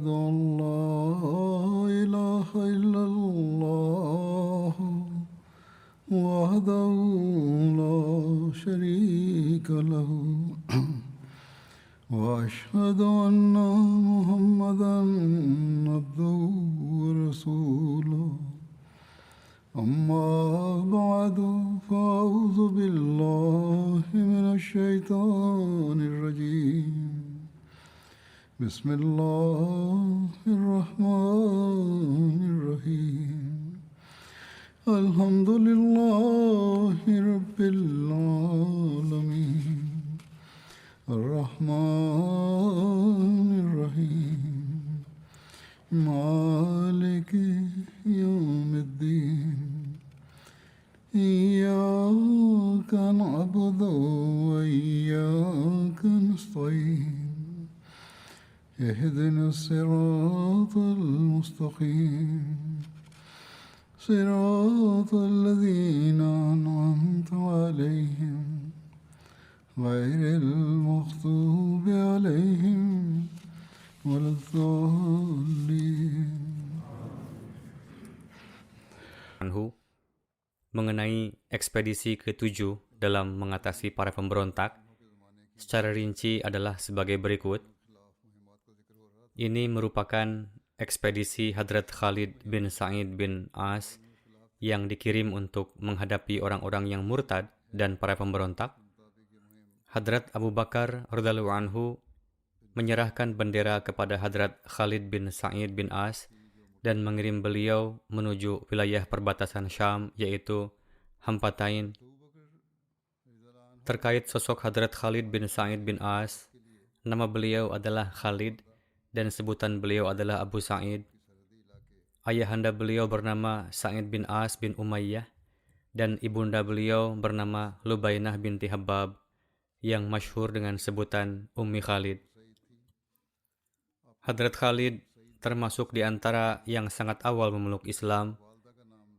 أن لا إله إلا الله وحده لا شريك له وأشهد أن محمدا عبده ورسوله أما بعد فأعوذ بالله من الشيطان الرجيم بسم الله الرحمن الرحيم الحمد لله رب العالمين الرحمن الرحيم مالك يوم الدين إياك نعبد وإياك نستعين اهدنا الصراط المستقيم صراط الذين أنعمت عليهم غير المغضوب عليهم ولا الضالين. Mengenai ekspedisi ke-7 dalam mengatasi para pemberontak, secara rinci adalah sebagai berikut. Ini merupakan ekspedisi Hadrat Khalid bin Sa'id bin As yang dikirim untuk menghadapi orang-orang yang murtad dan para pemberontak. Hadrat Abu Bakar radhiyallahu anhu menyerahkan bendera kepada Hadrat Khalid bin Sa'id bin As dan mengirim beliau menuju wilayah perbatasan Syam, yaitu Hampatain. Terkait sosok Hadrat Khalid bin Sa'id bin As, nama beliau adalah Khalid dan sebutan beliau adalah Abu Sa'id. Ayahanda beliau bernama Sa'id bin As bin Umayyah dan ibunda beliau bernama Lubainah binti Habab yang masyhur dengan sebutan Ummi Khalid. Hadrat Khalid termasuk di antara yang sangat awal memeluk Islam.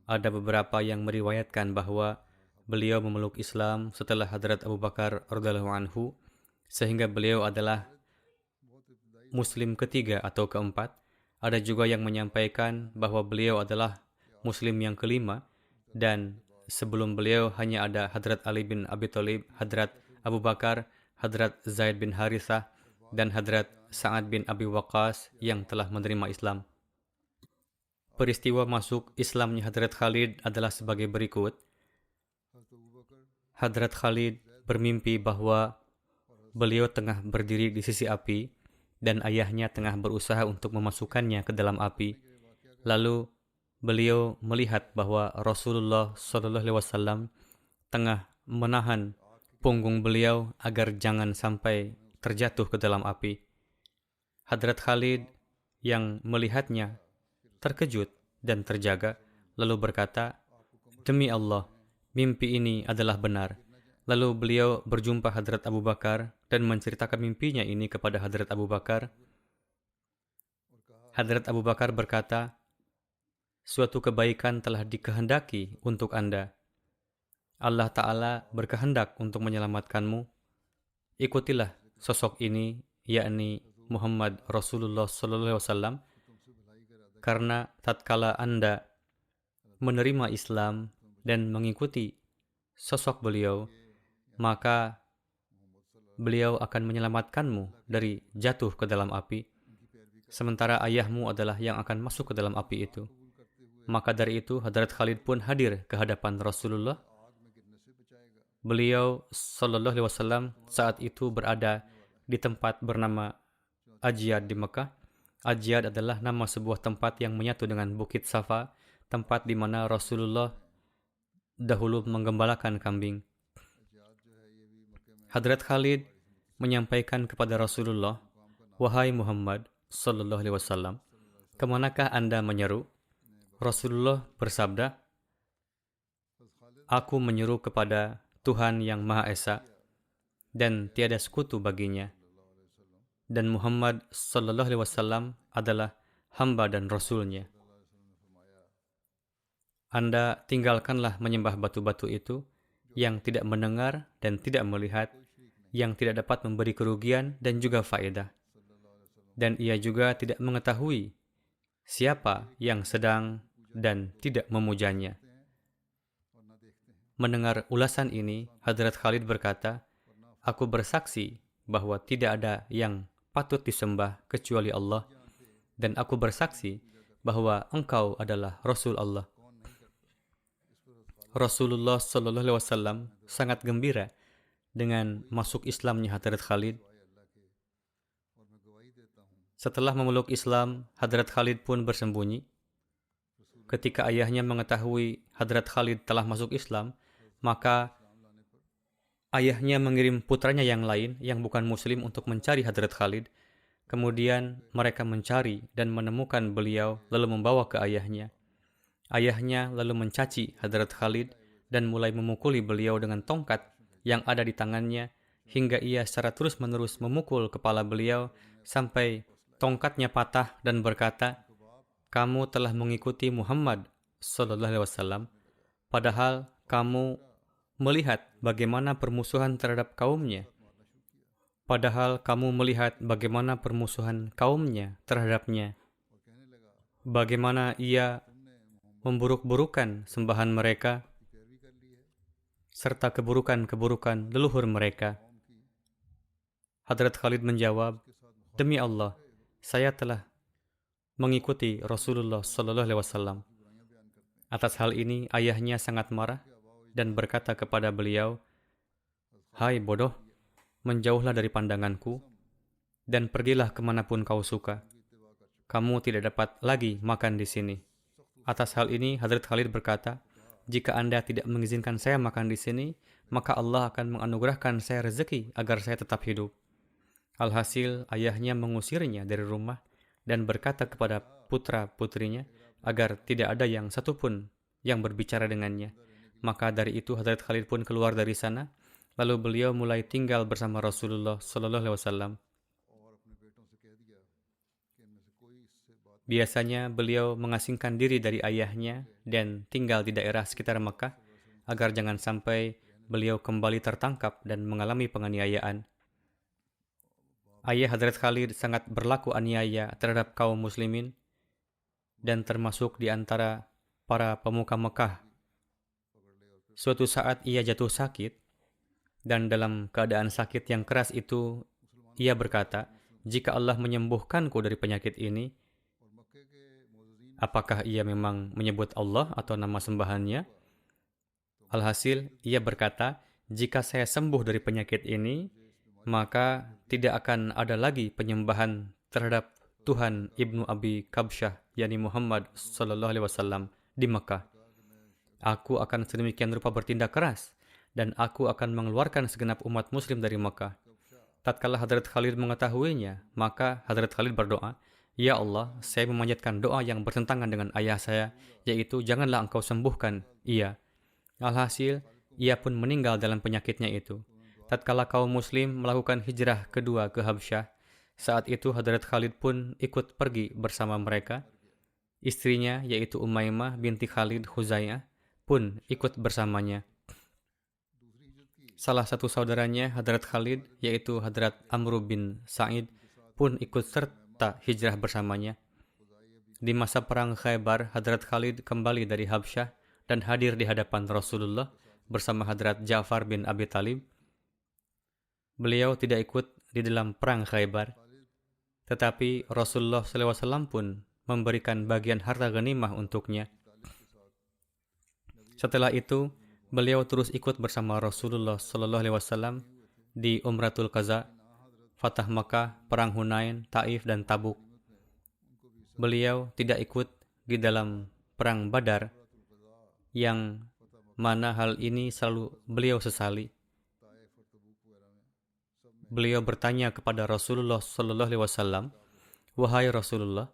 Ada beberapa yang meriwayatkan bahwa beliau memeluk Islam setelah Hadrat Abu Bakar radhiyallahu anhu, sehingga beliau adalah Muslim ketiga atau keempat. Ada juga yang menyampaikan bahwa beliau adalah Muslim yang kelima, dan sebelum beliau hanya ada Hadrat Ali bin Abi Thalib, Hadrat Abu Bakar, Hadrat Zaid bin Harithah, dan Hadrat Sa'ad bin Abi Waqqas yang telah menerima Islam. Peristiwa masuk Islamnya Hadrat Khalid adalah sebagai berikut. Hadrat Khalid bermimpi bahwa beliau tengah berdiri di sisi api dan ayahnya tengah berusaha untuk memasukkannya ke dalam api. Lalu beliau melihat bahwa Rasulullah SAW tengah menahan punggung beliau agar jangan sampai terjatuh ke dalam api. Hadrat Khalid yang melihatnya terkejut dan terjaga, lalu berkata, "Demi Allah, mimpi ini adalah benar." Lalu beliau berjumpa Hadrat Abu Bakar dan menceritakan mimpinya ini kepada Hadrat Abu Bakar. Hadrat Abu Bakar berkata, "Suatu kebaikan telah dikehendaki untuk Anda. Allah Ta'ala berkehendak untuk menyelamatkanmu. Ikutilah sosok ini, yakni Muhammad Rasulullah SAW, karena tatkala Anda menerima Islam dan mengikuti sosok beliau, maka beliau akan menyelamatkanmu dari jatuh ke dalam api, sementara ayahmu adalah yang akan masuk ke dalam api itu." Maka dari itu, Hadrat Khalid pun hadir ke hadapan Rasulullah. Beliau SAW saat itu berada di tempat bernama Ajyad di Mekah. Ajyad adalah nama sebuah tempat yang menyatu dengan Bukit Safa, tempat di mana Rasulullah dahulu menggembalakan kambing. Hadrat Khalid menyampaikan kepada Rasulullah, "Wahai Muhammad SAW, kemanakah Anda menyeru?" Rasulullah bersabda, "Aku menyeru kepada Tuhan yang Maha Esa, dan tiada sekutu baginya. Dan Muhammad SAW adalah hamba dan Rasul-Nya. Anda tinggalkanlah menyembah batu-batu itu, yang tidak mendengar dan tidak melihat, yang tidak dapat memberi kerugian dan juga faedah. dan ia juga tidak mengetahui siapa yang sedang dan tidak memujanya. Mendengar ulasan ini, Hadrat Khalid berkata, "Aku bersaksi bahwa tidak ada yang patut disembah kecuali Allah, dan aku bersaksi bahwa engkau adalah Rasul Allah." Rasulullah Shallallahu Alaihi Wasallam sangat gembira dengan masuk Islamnya Hadrat Khalid. Setelah memeluk Islam, Hadrat Khalid pun bersembunyi. Ketika ayahnya mengetahui Hadrat Khalid telah masuk Islam, maka ayahnya mengirim putranya yang lain yang bukan muslim untuk mencari Hadrat Khalid. Kemudian mereka mencari dan menemukan beliau lalu membawa ke ayahnya. Ayahnya lalu mencaci Hadrat Khalid dan mulai memukuli beliau dengan tongkat yang ada di tangannya hingga ia secara terus-menerus memukul kepala beliau sampai tongkatnya patah dan berkata, "Kamu telah mengikuti Muhammad Sallallahu Alaihi Wasallam, padahal kamu melihat bagaimana permusuhan terhadap kaumnya. Padahal kamu melihat bagaimana permusuhan kaumnya terhadapnya. Bagaimana ia memburuk-burukan sembahan mereka, serta keburukan-keburukan leluhur mereka." Hadrat Khalid menjawab, "Demi Allah, saya telah mengikuti Rasulullah Sallallahu Alaihi Wasallam." Atas hal ini, ayahnya sangat marah dan berkata kepada beliau, "Hai bodoh, menjauhlah dari pandanganku dan pergilah kemanapun kau suka. Kamu tidak dapat lagi makan di sini." Atas hal ini, Hadrat Khalid berkata, "Jika Anda tidak mengizinkan saya makan di sini, maka Allah akan menganugerahkan saya rezeki agar saya tetap hidup." Alhasil, ayahnya mengusirnya dari rumah dan berkata kepada putra-putrinya agar tidak ada yang satupun yang berbicara dengannya. Maka dari itu Hadrat Khalid pun keluar dari sana, lalu beliau mulai tinggal bersama Rasulullah Sallallahu Alaihi Wasallam. Biasanya beliau mengasingkan diri dari ayahnya dan tinggal di daerah sekitar Mekah agar jangan sampai beliau kembali tertangkap dan mengalami penganiayaan. Ayah Hadrat Khalid sangat berlaku aniaya terhadap kaum muslimin dan termasuk di antara para pemuka Mekah. Suatu saat ia jatuh sakit dan dalam keadaan sakit yang keras itu ia berkata, "Jika Allah menyembuhkanku dari penyakit ini," apakah ia memang menyebut Allah atau nama sembahannya? Alhasil, ia berkata, "Jika saya sembuh dari penyakit ini, maka tidak akan ada lagi penyembahan terhadap Tuhan Ibnu Abi Kabsyah, yakni Muhammad Sallallahu Alaihi Wasallam di Mekah. Aku akan sedemikian rupa bertindak keras dan aku akan mengeluarkan segenap umat muslim dari Mekah." Tatkala Hadrat Khalid mengetahuinya, maka Hadrat Khalid berdoa, "Ya Allah, saya memanjatkan doa yang bertentangan dengan ayah saya, yaitu janganlah engkau sembuhkan ia." Alhasil, ia pun meninggal dalam penyakitnya itu. Tatkala kaum muslim melakukan hijrah kedua ke Habsyah, saat itu Hadrat Khalid pun ikut pergi bersama mereka. Istrinya, yaitu Umaymah binti Khalid Huzaiyah, pun ikut bersamanya. Salah satu saudaranya, Hadrat Khalid, yaitu Hadrat Amr bin Sa'id, pun ikut serta hijrah bersamanya. Di masa perang Khaybar, Hadrat Khalid kembali dari Habsyah dan hadir di hadapan Rasulullah bersama Hadrat Ja'far bin Abi Talib. Beliau tidak ikut di dalam perang Khaybar, tetapi Rasulullah SAW pun memberikan bagian harta ghanimah untuknya. Setelah itu, beliau terus ikut bersama Rasulullah SAW di Umratul Qaza, Fatah Makkah, Perang Hunain, Taif, dan Tabuk. Beliau tidak ikut di dalam Perang Badar, yang mana hal ini selalu beliau sesali. Beliau bertanya kepada Rasulullah SAW, "Wahai Rasulullah,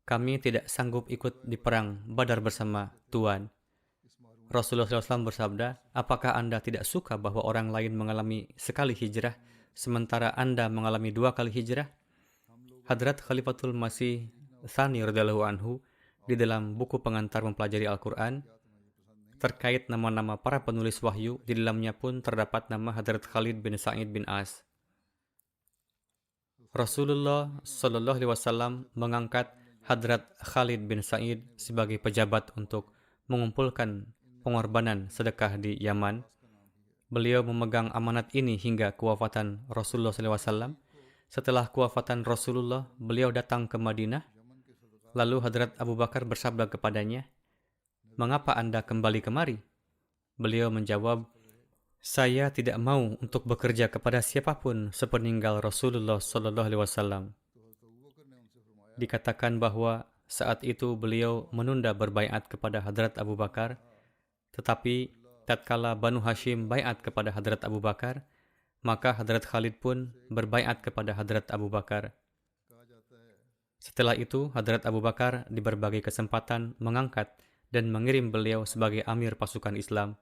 kami tidak sanggup ikut di perang Badar bersama Tuan." Rasulullah SAW bersabda, "Apakah Anda tidak suka bahwa orang lain mengalami sekali hijrah, sementara Anda mengalami 2 kali hijrah?" Hadrat Khalifatul Masih Tsani radhiyallahu anhu di dalam buku pengantar mempelajari Al-Quran, terkait nama-nama para penulis wahyu, di dalamnya pun terdapat nama Hadrat Khalid bin Sa'id bin As. Rasulullah Shallallahu Alaihi Wasallam mengangkat Hadrat Khalid bin Sa'id sebagai pejabat untuk mengumpulkan pengorbanan sedekah di Yaman. Beliau memegang amanat ini hingga kewafatan Rasulullah SAW. Setelah kewafatan Rasulullah, beliau datang ke Madinah. Lalu Hadrat Abu Bakar bersabda kepadanya, "Mengapa Anda kembali kemari?" Beliau menjawab, "Saya tidak mau untuk bekerja kepada siapapun sepeninggal Rasulullah SAW." Dikatakan bahwa saat itu beliau menunda berbaiat kepada Hadrat Abu Bakar, tetapi tatkala Banu Hashim baiat kepada Hadrat Abu Bakar, maka Hadrat Khalid pun berbaiat kepada Hadrat Abu Bakar. Setelah itu, Hadrat Abu Bakar di berbagai kesempatan mengangkat dan mengirim beliau sebagai amir pasukan Islam.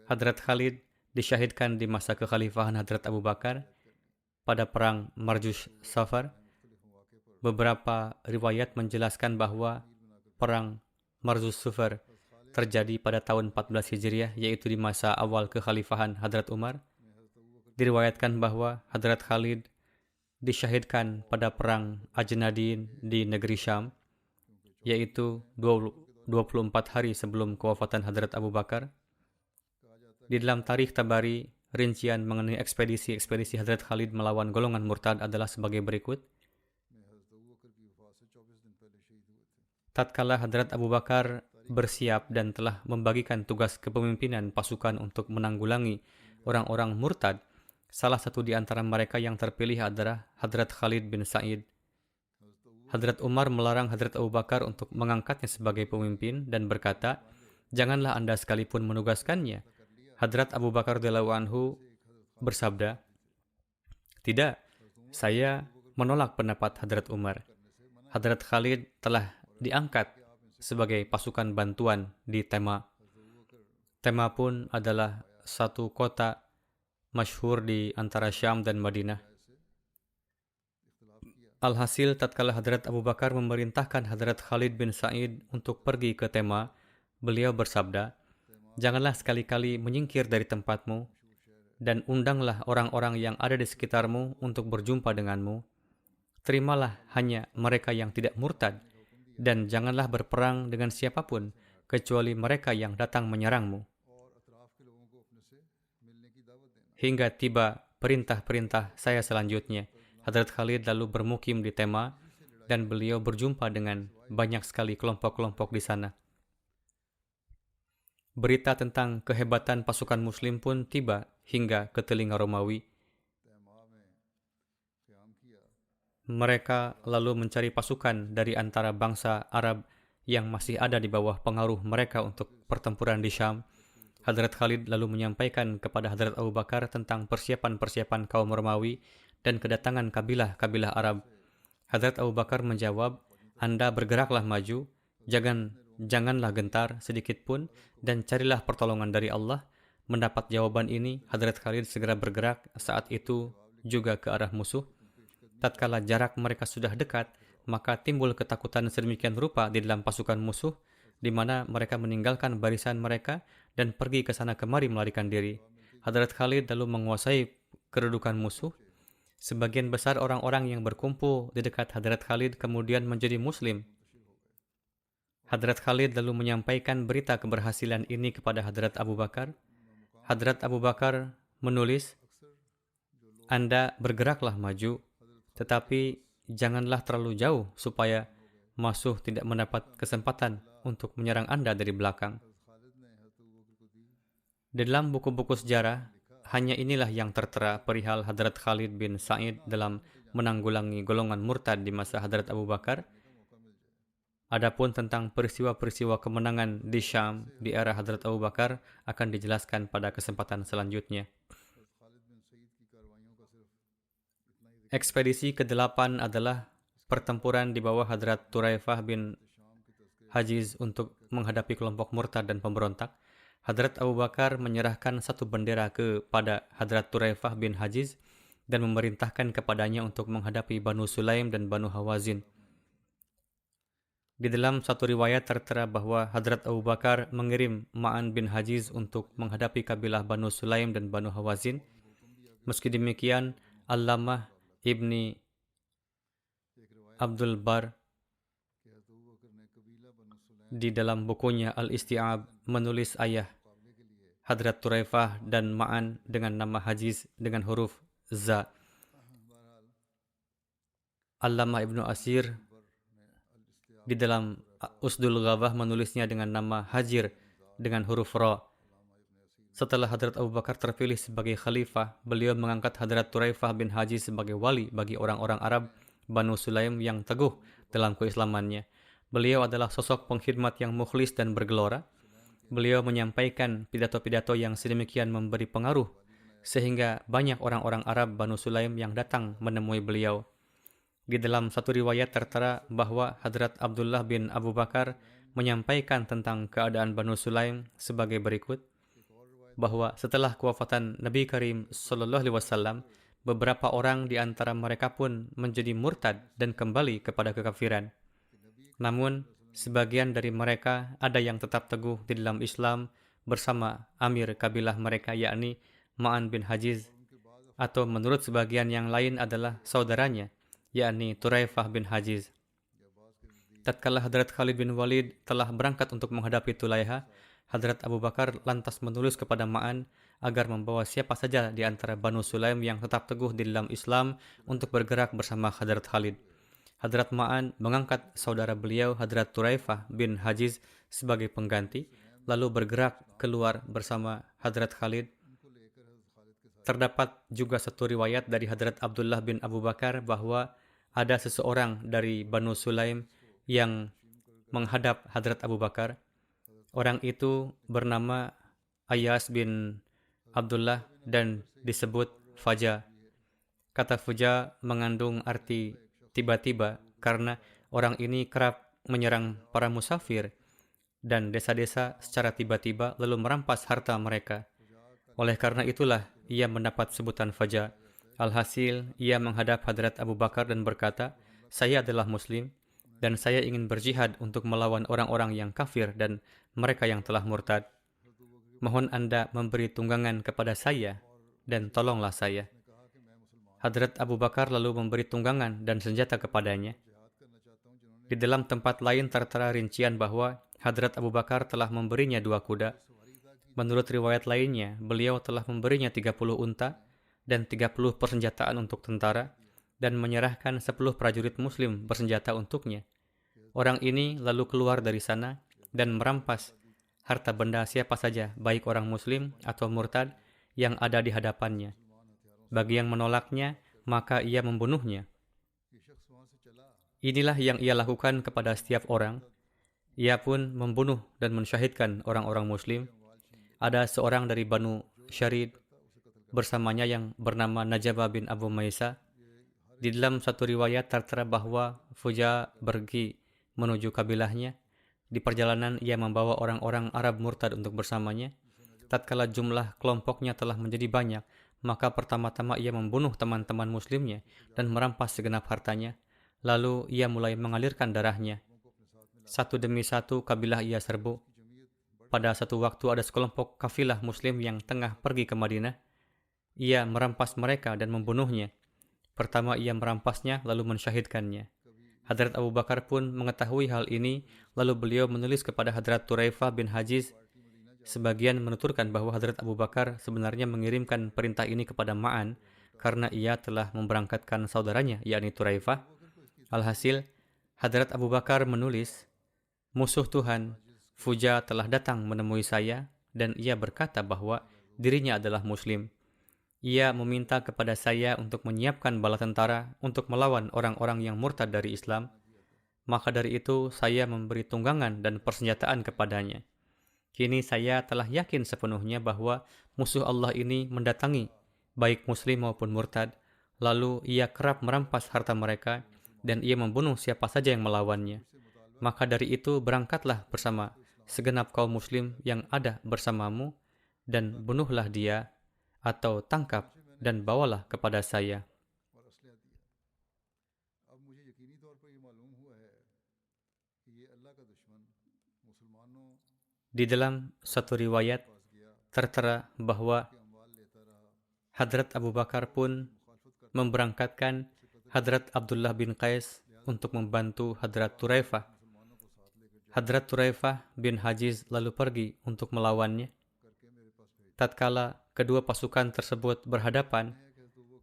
Hadrat Khalid disyahidkan di masa kekhalifahan Hadrat Abu Bakar pada perang Marjush Safar. Beberapa riwayat menjelaskan bahwa perang Marjush Safar terjadi pada tahun 14 Hijriah, yaitu di masa awal kekhalifahan Hadrat Umar. Diriwayatkan bahwa Hadrat Khalid disyahidkan pada perang Ajnadin di negeri Syam, yaitu 24 hari sebelum kewafatan Hadrat Abu Bakar. Di dalam tarikh Tabari, rincian mengenai ekspedisi Hadrat Khalid melawan golongan murtad adalah sebagai berikut. Tatkala Hadrat Abu Bakar bersiap dan telah membagikan tugas kepemimpinan pasukan untuk menanggulangi orang-orang murtad, salah satu di antara mereka yang terpilih adalah Hadrat Khalid bin Sa'id. Hadrat Umar melarang Hadrat Abu Bakar untuk mengangkatnya sebagai pemimpin dan berkata, "Janganlah Anda sekalipun menugaskannya." Hadrat Abu Bakar radhiyallahu anhu bersabda, "Tidak, saya menolak pendapat Hadrat Umar. Hadrat Khalid telah diangkat sebagai pasukan bantuan di Tema. Tema pun adalah satu kota masyhur di antara Syam dan Madinah." Alhasil, tatkala Hadrat Abu Bakar memerintahkan Hadrat Khalid bin Sa'id untuk pergi ke Tema, beliau bersabda, "Janganlah sekali-kali menyingkir dari tempatmu, dan undanglah orang-orang yang ada di sekitarmu untuk berjumpa denganmu. Terimalah hanya mereka yang tidak murtad, dan janganlah berperang dengan siapapun, kecuali mereka yang datang menyerangmu. Hingga tiba perintah-perintah saya selanjutnya." Hadrat Khalid lalu bermukim di Tema, dan beliau berjumpa dengan banyak sekali kelompok-kelompok di sana. Berita tentang kehebatan pasukan Muslim pun tiba hingga ke telinga Romawi. Mereka lalu mencari pasukan dari antara bangsa Arab yang masih ada di bawah pengaruh mereka untuk pertempuran di Syam. Hadrat Khalid lalu menyampaikan kepada Hadrat Abu Bakar tentang persiapan-persiapan kaum Romawi dan kedatangan kabilah-kabilah Arab. Hadrat Abu Bakar menjawab, "Anda bergeraklah maju, janganlah gentar sedikit pun, dan carilah pertolongan dari Allah." Mendapat jawaban ini, Hadrat Khalid segera bergerak saat itu juga ke arah musuh. Tatkala jarak mereka sudah dekat, maka timbul ketakutan sedemikian rupa di dalam pasukan musuh, di mana mereka meninggalkan barisan mereka dan pergi ke sana kemari melarikan diri. Hadrat Khalid lalu menguasai kedudukan musuh. Sebagian besar orang-orang yang berkumpul di dekat Hadrat Khalid kemudian menjadi Muslim. Hadrat Khalid lalu menyampaikan berita keberhasilan ini kepada Hadrat Abu Bakar. Hadrat Abu Bakar menulis, "Anda bergeraklah maju, tetapi janganlah terlalu jauh supaya musuh tidak mendapat kesempatan untuk menyerang Anda dari belakang." Di dalam buku-buku sejarah, hanya inilah yang tertera perihal Hadrat Khalid bin Sa'id dalam menanggulangi golongan murtad di masa Hadrat Abu Bakar. Adapun tentang peristiwa-peristiwa kemenangan di Syam di era Hadrat Abu Bakar akan dijelaskan pada kesempatan selanjutnya. Ekspedisi ke-8 adalah pertempuran di bawah Hadrat Turaifah bin Hajiz untuk menghadapi kelompok murtad dan pemberontak. Hadrat Abu Bakar menyerahkan satu bendera kepada Hadrat Turaifah bin Hajiz dan memerintahkan kepadanya untuk menghadapi Banu Sulaim dan Banu Hawazin. Di dalam satu riwayat tertera bahwa Hadrat Abu Bakar mengirim Ma'an bin Hajiz untuk menghadapi kabilah Banu Sulaim dan Banu Hawazin. Meski demikian, Allamah Ibni Abdul Bar di dalam bukunya Al-Isti'ab menulis ayah Hadrat Turaifah dan Ma'an dengan nama Hajiz dengan huruf Za. Allamah Ibnu Asir di dalam Usdul Ghabah menulisnya dengan nama Hajir dengan huruf Ra. Setelah Hadrat Abu Bakar terpilih sebagai khalifah, beliau mengangkat Hadrat Turaifah bin Hajiz sebagai wali bagi orang-orang Arab Banu Sulaim yang teguh dalam keislamannya. Beliau adalah sosok pengkhidmat yang mukhlis dan bergelora. Beliau menyampaikan pidato-pidato yang sedemikian memberi pengaruh, sehingga banyak orang-orang Arab Banu Sulaim yang datang menemui beliau. Di dalam satu riwayat tertera bahwa Hadrat Abdullah bin Abu Bakar menyampaikan tentang keadaan Banu Sulaim sebagai berikut, bahwa setelah kewafatan Nabi Karim Sallallahu Alaihi Wasallam, beberapa orang di antara mereka pun menjadi murtad dan kembali kepada kekafiran. Namun, sebagian dari mereka ada yang tetap teguh di dalam Islam bersama Amir kabilah mereka, yakni Ma'an bin Hajiz, atau menurut sebagian yang lain adalah saudaranya, yakni Turaifah bin Hajiz. Tatkala Hadrat Khalid bin Walid telah berangkat untuk menghadapi Tulaiha, Hadrat Abu Bakar lantas menulis kepada Ma'an agar membawa siapa saja di antara Banu Sulaim yang tetap teguh di dalam Islam untuk bergerak bersama Hadrat Khalid. Hadrat Ma'an mengangkat saudara beliau Hadrat Turaifah bin Hajiz sebagai pengganti, lalu bergerak keluar bersama Hadrat Khalid. Terdapat juga satu riwayat dari Hadrat Abdullah bin Abu Bakar bahwa ada seseorang dari Banu Sulaim yang menghadap Hadrat Abu Bakar. Orang itu bernama Ayas bin Abdullah dan disebut Faja. Kata Faja mengandung arti tiba-tiba karena orang ini kerap menyerang para musafir dan desa-desa secara tiba-tiba lalu merampas harta mereka. Oleh karena itulah ia mendapat sebutan Faja. Alhasil, ia menghadap Hadrat Abu Bakar dan berkata, "Saya adalah Muslim dan saya ingin berjihad untuk melawan orang-orang yang kafir dan mereka yang telah murtad. Mohon Anda memberi tunggangan kepada saya dan tolonglah saya." Hadrat Abu Bakar lalu memberi tunggangan dan senjata kepadanya. Di dalam tempat lain tertera rincian bahwa Hadrat Abu Bakar telah memberinya 2 kuda. Menurut riwayat lainnya, beliau telah memberinya 30 unta dan 30 persenjataan untuk tentara dan menyerahkan 10 prajurit muslim bersenjata untuknya. Orang ini lalu keluar dari sana dan merampas harta benda siapa saja, baik orang muslim atau murtad yang ada di hadapannya. Bagi yang menolaknya, maka ia membunuhnya. Inilah yang ia lakukan kepada setiap orang. Ia pun membunuh dan mensyahidkan orang-orang muslim. Ada seorang dari Banu Syarid bersamanya yang bernama Najabah bin Abu Maisa. Di dalam satu riwayat tertera bahwa Fuja pergi menuju kabilahnya. Di perjalanan ia membawa orang-orang Arab murtad untuk bersamanya. Tatkala jumlah kelompoknya telah menjadi banyak, maka pertama-tama ia membunuh teman-teman muslimnya dan merampas segenap hartanya. Lalu ia mulai mengalirkan darahnya. Satu demi satu kabilah ia serbu. Pada satu waktu ada sekelompok kafilah muslim yang tengah pergi ke Madinah. Ia merampas mereka dan membunuhnya. Pertama ia merampasnya lalu mensyahidkannya. Hadrat Abu Bakar pun mengetahui hal ini, lalu beliau menulis kepada Hadrat Turaifah bin Hajiz. Sebagian menuturkan bahwa Hadrat Abu Bakar sebenarnya mengirimkan perintah ini kepada Ma'an karena ia telah memberangkatkan saudaranya, yakni Turaifah. Alhasil, Hadrat Abu Bakar menulis, "Musuh Tuhan, Fuja telah datang menemui saya dan ia berkata bahwa dirinya adalah Muslim. Ia meminta kepada saya untuk menyiapkan bala tentara untuk melawan orang-orang yang murtad dari Islam. Maka dari itu saya memberi tunggangan dan persenjataan kepadanya. Kini saya telah yakin sepenuhnya bahwa musuh Allah ini mendatangi baik Muslim maupun murtad. Lalu ia kerap merampas harta mereka dan ia membunuh siapa saja yang melawannya. Maka dari itu berangkatlah bersama segenap kaum Muslim yang ada bersamamu dan bunuhlah dia atau tangkap dan bawalah kepada saya." Di dalam satu riwayat tertera bahwa Hadrat Abu Bakar pun memberangkatkan Hadrat Abdullah bin Qais untuk membantu Hadrat Turaifah. Hadrat Turaifah bin Hajiz lalu pergi untuk melawannya. Tatkala kedua pasukan tersebut berhadapan,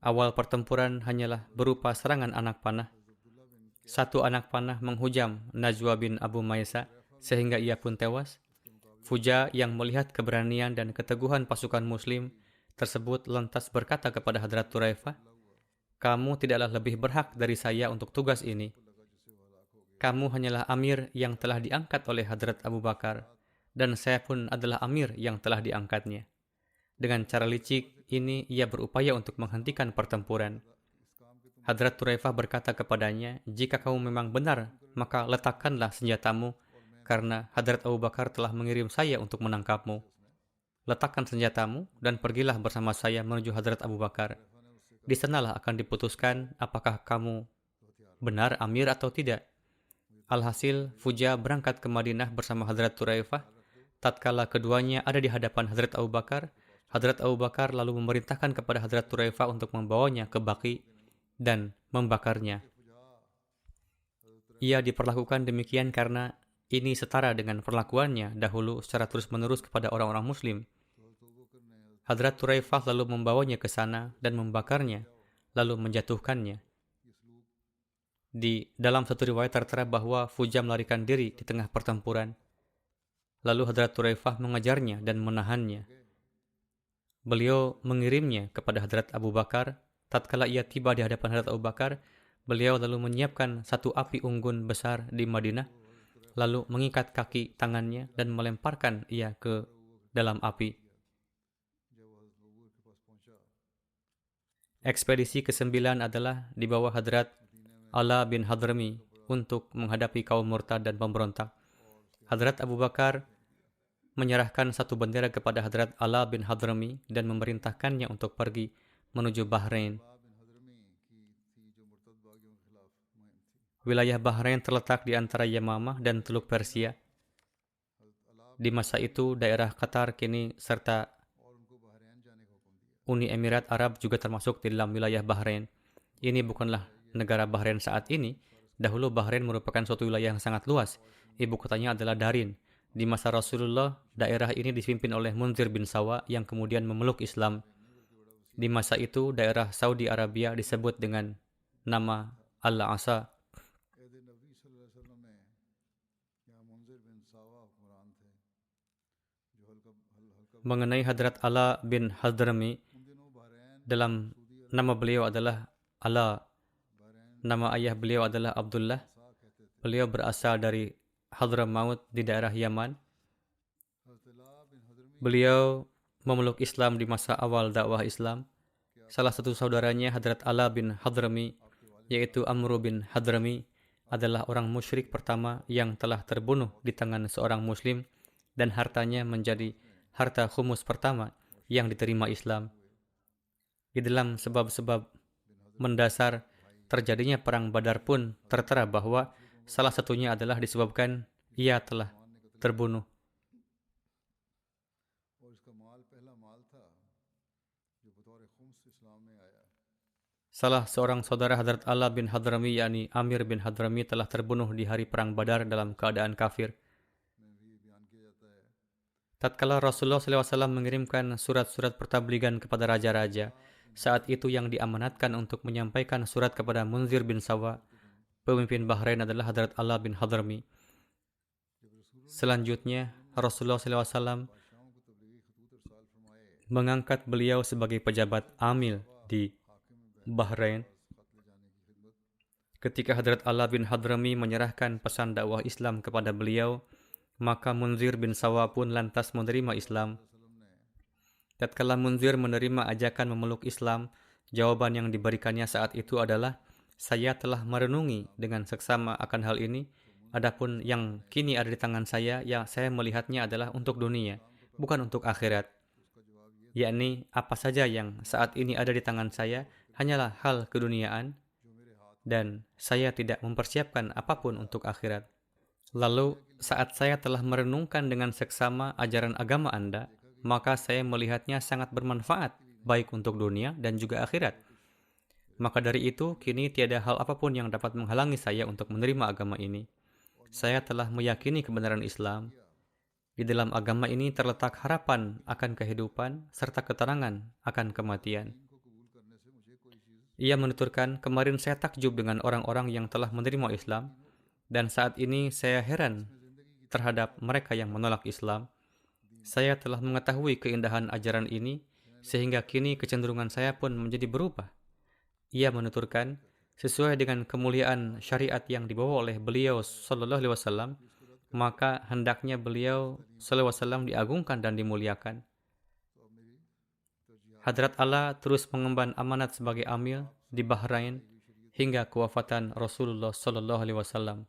awal pertempuran hanyalah berupa serangan anak panah. Satu anak panah menghujam Najwa bin Abu Maisa sehingga ia pun tewas. Fuja yang melihat keberanian dan keteguhan pasukan muslim tersebut lantas berkata kepada Hadrat Turaifah, "Kamu tidaklah lebih berhak dari saya untuk tugas ini. Kamu hanyalah amir yang telah diangkat oleh Hadrat Abu Bakar, dan saya pun adalah amir yang telah diangkatnya." Dengan cara licik ini, ia berupaya untuk menghentikan pertempuran. Hadrat Turaifah berkata kepadanya, "Jika kamu memang benar, maka letakkanlah senjatamu, karena Hadrat Abu Bakar telah mengirim saya untuk menangkapmu. Letakkan senjatamu dan pergilah bersama saya menuju Hadrat Abu Bakar. Di sanalah akan diputuskan apakah kamu benar amir atau tidak." Alhasil, Fuja berangkat ke Madinah bersama Hadrat Turaifah. Tatkala keduanya ada di hadapan Hadrat Abu Bakar, Hadrat Abu Bakar lalu memerintahkan kepada Hadrat Turaifah untuk membawanya ke Baqi dan membakarnya. Ia diperlakukan demikian karena ini setara dengan perlakuannya dahulu secara terus-menerus kepada orang-orang muslim. Hadrat Turaifah lalu membawanya ke sana dan membakarnya, lalu menjatuhkannya. Di dalam satu riwayat tertera bahwa Fuja melarikan diri di tengah pertempuran. Lalu Hadrat Turaifah mengejarnya dan menahannya. Beliau mengirimnya kepada Hadrat Abu Bakar. Tatkala ia tiba di hadapan Hadrat Abu Bakar, beliau lalu menyiapkan satu api unggun besar di Madinah, lalu mengikat kaki tangannya dan melemparkan ia ke dalam api. Ekspedisi ke-9 adalah di bawah Hadrat Ala bin Hadrami untuk menghadapi kaum murtad dan pemberontak. Hadrat Abu Bakar menyerahkan satu bendera kepada Hadrat Ala bin Hadrami dan memerintahkannya untuk pergi menuju Bahrain. Wilayah Bahrain terletak di antara Yamamah dan Teluk Persia. Di masa itu, daerah Qatar kini serta Uni Emirat Arab juga termasuk di dalam wilayah Bahrain. Ini bukanlah negara Bahrain saat ini. Dahulu Bahrain merupakan suatu wilayah yang sangat luas. Ibu kotanya adalah Darin. Di masa Rasulullah, daerah ini dipimpin oleh Munzir bin Sawa yang kemudian memeluk Islam. Di masa itu, daerah Saudi Arabia disebut dengan nama Al-Asa. Mengenai Hadrat Ala bin Hadrami, dalam nama beliau adalah Ala. Nama ayah beliau adalah Abdullah. Beliau berasal dari Hadramaut di daerah Yaman. Beliau memeluk Islam di masa awal dakwah Islam. Salah satu saudaranya Hadrat Ala bin Hadrami, yaitu Amr bin Hadrami, adalah orang musyrik pertama yang telah terbunuh di tangan seorang muslim dan hartanya menjadi harta khumus pertama yang diterima Islam. Di dalam sebab-sebab mendasar terjadinya perang Badar pun tertera bahwa salah satunya adalah disebabkan ia telah terbunuh. Salah seorang saudara Hadrat Ala bin Hadrami, yakni Amir bin Hadrami, telah terbunuh di hari perang Badar dalam keadaan kafir. Tatkala Rasulullah SAW mengirimkan surat-surat pertabligan kepada raja-raja, saat itu yang diamanatkan untuk menyampaikan surat kepada Munzir bin Sawa, pemimpin Bahrain, adalah Hadrat Ala bin Hadrami. Selanjutnya, Rasulullah SAW mengangkat beliau sebagai pejabat amil di Bahrain. Ketika Hadrat Ala bin Hadrami menyerahkan pesan dakwah Islam kepada beliau, maka Munzir bin Sawa pun lantas menerima Islam. Tatkala Munzir menerima ajakan memeluk Islam, jawaban yang diberikannya saat itu adalah, "Saya telah merenungi dengan seksama akan hal ini. Adapun yang kini ada di tangan saya, yang saya melihatnya adalah untuk dunia, bukan untuk akhirat. Yakni apa saja yang saat ini ada di tangan saya hanyalah hal keduniaan, dan saya tidak mempersiapkan apapun untuk akhirat. Lalu saat saya telah merenungkan dengan seksama ajaran agama Anda, maka saya melihatnya sangat bermanfaat, baik untuk dunia dan juga akhirat. Maka dari itu, kini tiada hal apapun yang dapat menghalangi saya untuk menerima agama ini. Saya telah meyakini kebenaran Islam. Di dalam agama ini terletak harapan akan kehidupan serta keterangan akan kematian. Ia menuturkan, kemarin saya takjub dengan orang-orang yang telah menerima Islam, dan saat ini saya heran terhadap mereka yang menolak Islam. Saya telah mengetahui keindahan ajaran ini, sehingga kini kecenderungan saya pun menjadi berubah. Ia menuturkan, sesuai dengan kemuliaan syariat yang dibawa oleh beliau Sallallahu Alaihi Wasallam, maka hendaknya beliau Sallallahu Alaihi Wasallam diagungkan dan dimuliakan. Hadrat Allah terus mengemban amanat sebagai amil di Bahrain hingga kewafatan Rasulullah Sallallahu Alaihi Wasallam.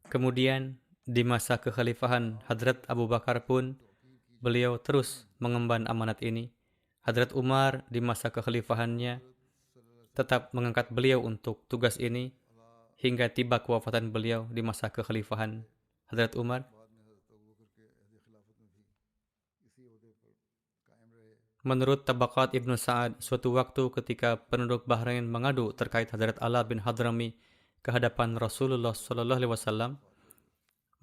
Kemudian di masa kekhalifahan Hadrat Abu Bakar pun beliau terus mengemban amanat ini. Hadrat Umar di masa kekhalifahannya tetap mengangkat beliau untuk tugas ini hingga tiba kewafatan beliau di masa kekhalifahan Hadrat Umar. Menurut Tabaqat Ibnu Sa'ad, suatu waktu ketika penduduk Bahrain mengadu terkait Hadrat Ala bin Hadrami ke hadapan Rasulullah Sallallahu Alaihi Wasallam,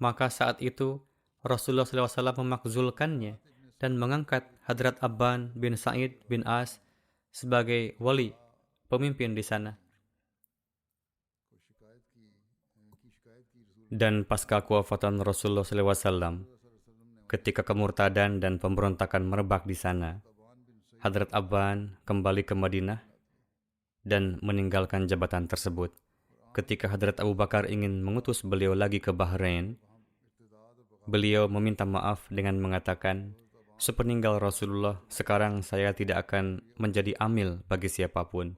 maka saat itu Rasulullah Sallallahu Alaihi Wasallam memakzulkannya dan mengangkat Hadrat Abban bin Sa'id bin As sebagai wali pemimpin di sana. Dan pasca kewafatan Rasulullah Sallallahu Alaihi Wasallam, ketika kemurtadan dan pemberontakan merebak di sana, Hadrat Abban kembali ke Madinah dan meninggalkan jabatan tersebut. Ketika Hadrat Abu Bakar ingin mengutus beliau lagi ke Bahrain, beliau meminta maaf dengan mengatakan, sepeninggal Rasulullah, sekarang saya tidak akan menjadi amil bagi siapapun.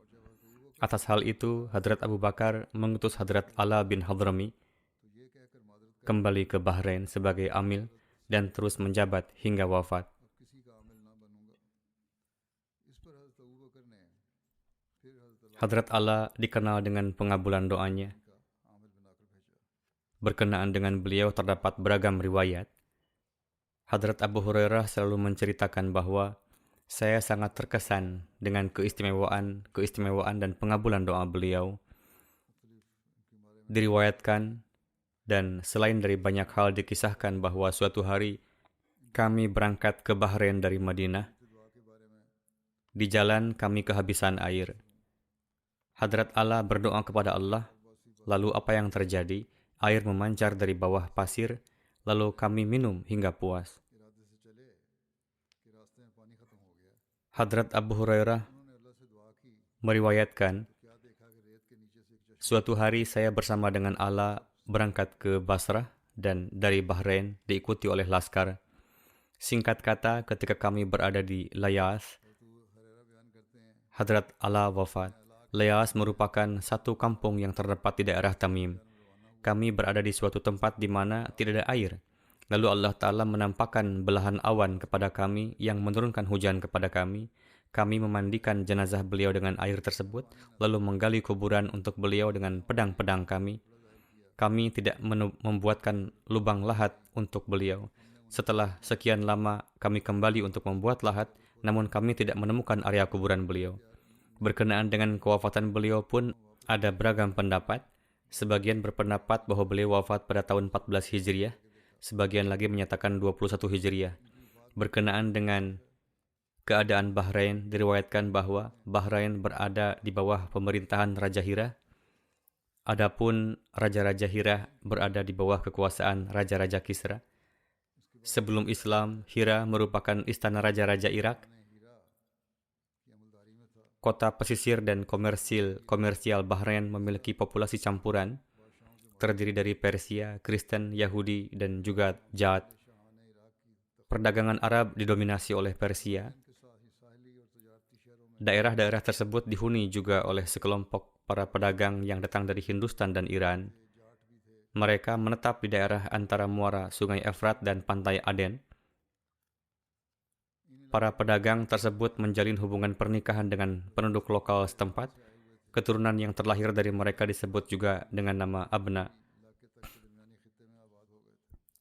Atas hal itu, Hadrat Abu Bakar mengutus Hadrat Ala bin Hadrami kembali ke Bahrain sebagai amil dan terus menjabat hingga wafat. Hadrat Ala dikenal dengan pengabulan doanya. Berkenaan dengan beliau terdapat beragam riwayat. Hadrat Abu Hurairah selalu menceritakan bahwa saya sangat terkesan dengan keistimewaan dan pengabulan doa beliau. Diriwayatkan dan selain dari banyak hal dikisahkan bahwa suatu hari kami berangkat ke Bahrain dari Madinah. Di jalan kami kehabisan air. Hadrat Ala berdoa kepada Allah, lalu apa yang terjadi? Air memancar dari bawah pasir, lalu kami minum hingga puas. Hadrat Abu Hurairah meriwayatkan, suatu hari saya bersama dengan Ala berangkat ke Basrah dan dari Bahrain diikuti oleh laskar. Singkat kata, ketika kami berada di Layas, Hadrat Ala wafat. Layas merupakan satu kampung yang terdapat di daerah Tamim. Kami berada di suatu tempat di mana tidak ada air. Lalu Allah Ta'ala menampakkan belahan awan kepada kami yang menurunkan hujan kepada kami. Kami memandikan jenazah beliau dengan air tersebut, lalu menggali kuburan untuk beliau dengan pedang-pedang kami. Kami tidak membuatkan lubang lahat untuk beliau. Setelah sekian lama, kami kembali untuk membuat lahat, namun kami tidak menemukan area kuburan beliau. Berkenaan dengan kewafatan beliau pun ada beragam pendapat. Sebagian berpendapat bahwa beliau wafat pada tahun 14 Hijriah, sebagian lagi menyatakan 21 Hijriah. Berkenaan dengan keadaan Bahrain, diriwayatkan bahwa Bahrain berada di bawah pemerintahan Raja Hira. Adapun Raja-Raja Hira berada di bawah kekuasaan Raja-Raja Kisra. Sebelum Islam, Hira merupakan istana Raja-Raja Irak. Kota pesisir dan komersial Bahrain memiliki populasi campuran, terdiri dari Persia, Kristen, Yahudi, dan juga Jad. Perdagangan Arab didominasi oleh Persia. Daerah-daerah tersebut dihuni juga oleh sekelompok para pedagang yang datang dari Hindustan dan Iran. Mereka menetap di daerah antara muara Sungai Efrat dan pantai Aden. Para pedagang tersebut menjalin hubungan pernikahan dengan penduduk lokal setempat. Keturunan yang terlahir dari mereka disebut juga dengan nama Abna.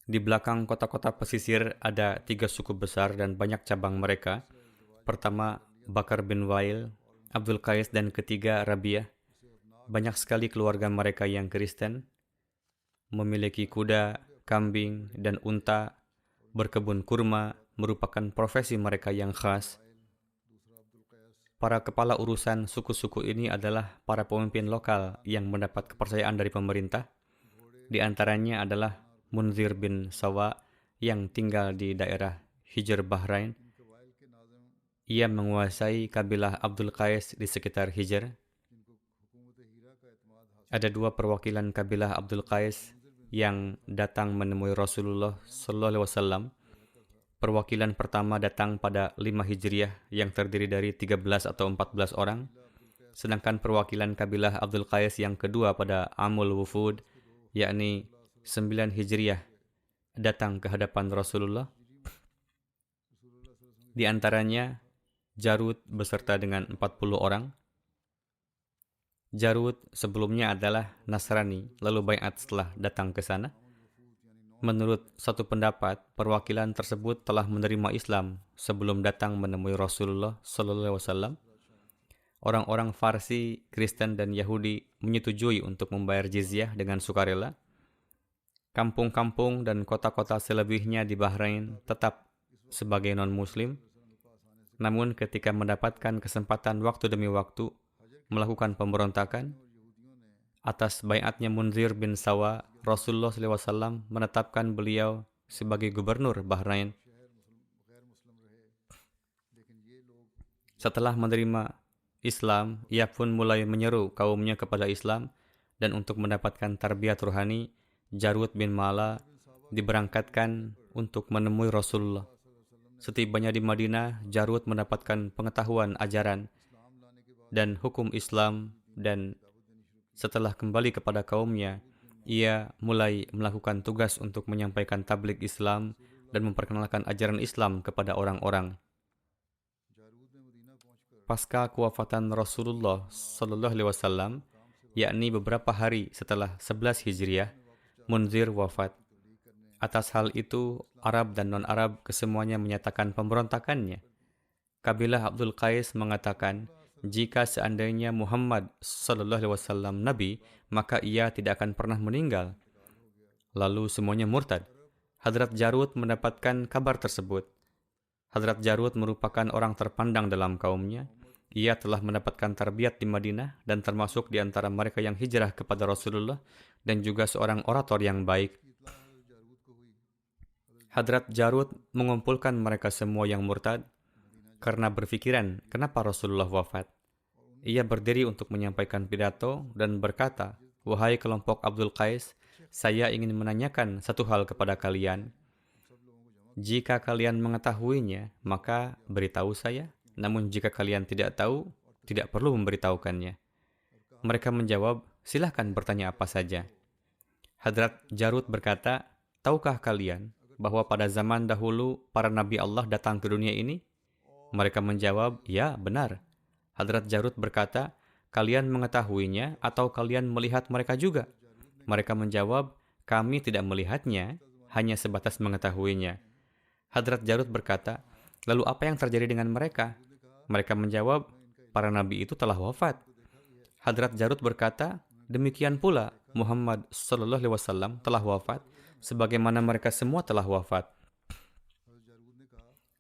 Di belakang kota-kota pesisir ada 3 suku besar dan banyak cabang mereka. pertama Bakar bin Wail, Abdul Qais, dan ketiga Rabiah. Banyak sekali keluarga mereka yang Kristen, memiliki kuda, kambing, dan unta, berkebun kurma, merupakan profesi mereka yang khas. Para kepala urusan suku-suku ini adalah para pemimpin lokal yang mendapat kepercayaan dari pemerintah. Di antaranya adalah Munzir bin Sawa yang tinggal di daerah Hijr Bahrain. Ia menguasai kabilah Abdul Qais di sekitar Hijr. Ada dua perwakilan kabilah Abdul Qais yang datang menemui Rasulullah SAW. Perwakilan pertama datang pada 5 Hijriah yang terdiri dari 13 atau 14 orang. Sedangkan perwakilan kabilah Abdul Qais yang kedua pada Amul Wufud, yakni 9 Hijriah, datang ke hadapan Rasulullah. Di antaranya Jarud beserta dengan 40 orang. Jarud sebelumnya adalah Nasrani, lalu baiat setelah datang ke sana. Menurut satu pendapat, perwakilan tersebut telah menerima Islam sebelum datang menemui Rasulullah SAW. Orang-orang Farsi, Kristen, dan Yahudi menyetujui untuk membayar jizyah dengan sukarela. Kampung-kampung dan kota-kota selebihnya di Bahrain tetap sebagai non-Muslim. Namun ketika mendapatkan kesempatan waktu demi waktu melakukan pemberontakan, atas baiatnya Munzir bin Sawa, Rasulullah SAW menetapkan beliau sebagai gubernur Bahrain. Setelah menerima Islam, ia pun mulai menyeru kaumnya kepada Islam, dan untuk mendapatkan tarbiyat ruhani, Jarud bin Mala diberangkatkan untuk menemui Rasulullah. Setibanya di Madinah, Jarud mendapatkan pengetahuan ajaran dan hukum Islam, dan setelah kembali kepada kaumnya, ia mulai melakukan tugas untuk menyampaikan tabligh Islam dan memperkenalkan ajaran Islam kepada orang-orang. Pasca kewafatan Rasulullah SAW, yakni beberapa hari setelah 11 Hijriah, Munzir wafat. Atas hal itu, Arab dan non-Arab kesemuanya menyatakan pemberontakannya. Kabilah Abdul Qais mengatakan, jika seandainya Muhammad SAW Nabi, maka ia tidak akan pernah meninggal. Lalu semuanya murtad. Hadrat Jarud mendapatkan kabar tersebut. Hadrat Jarud merupakan orang terpandang dalam kaumnya. Ia telah mendapatkan tarbiyat di Madinah dan termasuk di antara mereka yang hijrah kepada Rasulullah, dan juga seorang orator yang baik. Hadrat Jarud mengumpulkan mereka semua yang murtad karena berfikiran kenapa Rasulullah wafat. Ia berdiri untuk menyampaikan pidato dan berkata, "Wahai kelompok Abdul Qais, saya ingin menanyakan satu hal kepada kalian. Jika kalian mengetahuinya, maka beritahu saya. Namun jika kalian tidak tahu, tidak perlu memberitahukannya." Mereka menjawab, "Silahkan bertanya apa saja." Hadrat Jarud berkata, "Tahukah kalian bahwa pada zaman dahulu para nabi Allah datang ke dunia ini?" Mereka menjawab, "Ya, benar." Hadrat Jarud berkata, "Kalian mengetahuinya atau kalian melihat mereka juga?" Mereka menjawab, "Kami tidak melihatnya, hanya sebatas mengetahuinya." Hadrat Jarud berkata, "Lalu apa yang terjadi dengan mereka?" Mereka menjawab, "Para nabi itu telah wafat." Hadrat Jarud berkata, "Demikian pula Muhammad SAW telah wafat, sebagaimana mereka semua telah wafat.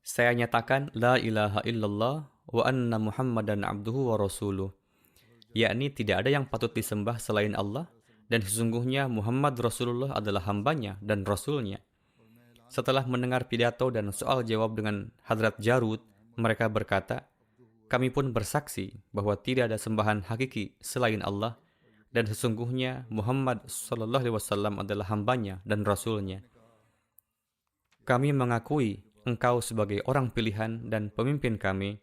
Saya nyatakan la ilaha illallah wa anna Muhammadan abduhu wa rasuluh, yakni tidak ada yang patut disembah selain Allah, dan sesungguhnya Muhammad Rasulullah adalah hambanya dan rasulnya." Setelah mendengar pidato dan soal jawab dengan Hadrat Jarud, mereka berkata, "Kami pun bersaksi bahwa tidak ada sembahan hakiki selain Allah, dan sesungguhnya Muhammad SAW adalah hambanya dan rasulnya. Kami mengakui engkau sebagai orang pilihan dan pemimpin kami."